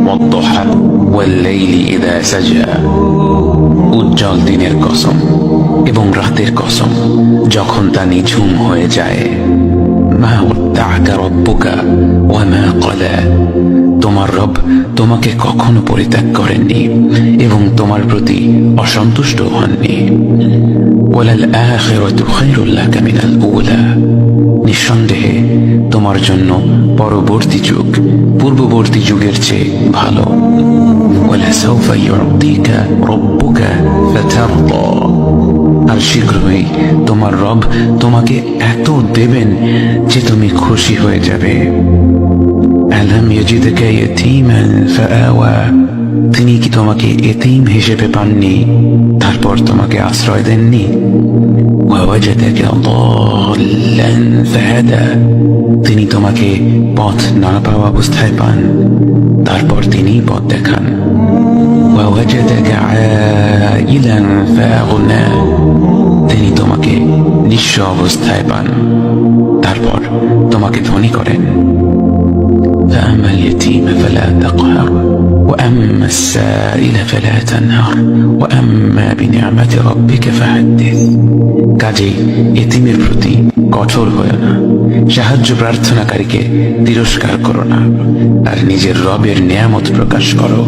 والضحى والليل إذا سجى উজ্জ্বল দিনের কসম এবং রাতের কসম যখন তা নিঝুম হয়ে যায়। মা ওয়াদ্দাআকা রাব্বুকা ওয়া মা ক্বালা, তোমার রব তোমাকে কখনো পরিত্যাগ করেননি এবং তোমার প্রতি অসন্তুষ্ট হননি। ওয়ালাল আখিরাতু খায়রুল লাকা মিনাল উলা, নিঃসন্দেহে তোমার জন্য পরবর্তী যুগ পূর্ববর্তী যুগের চেয়ে ভালো। ওয়ালাসাউফা ইউতিকা রাব্বুকা ফাতারদা, আর শীঘ্রই তোমার রব তোমাকে এত দেবেন যে তুমি খুশি হয়ে যাবে। আলাম ইয়াজিদকা ইয়াতীমান ফাআওয়া, তিনি কি তোমাকে এতিম হিসেবে পাননি তারপর তোমাকে আশ্রয় দেননি? ওয়াওয়াজাদাকা দাল্লান ফাহাদা, তিনি তোমাকে পথ না পাওয়া অবস্থায় পান তারপর তিনি পথ দেখান। ওয়াওয়াজাদাকা আইলান ফাআগনা, তিনি তোমাকে নিঃস্ব অবস্থায় পান তারপর তোমাকে ধনী করেন। فأما اليتيم فلا تقهر وأما السائل فلا تنهر وأما بنعمة ربك فحدث, কাজেই এতিমের প্রতি কঠোর হয়ো না, সাহায্য প্রার্থনাকারীকে তিরস্কার করো না, আর নিজের রবের নিয়ামত প্রকাশ করো।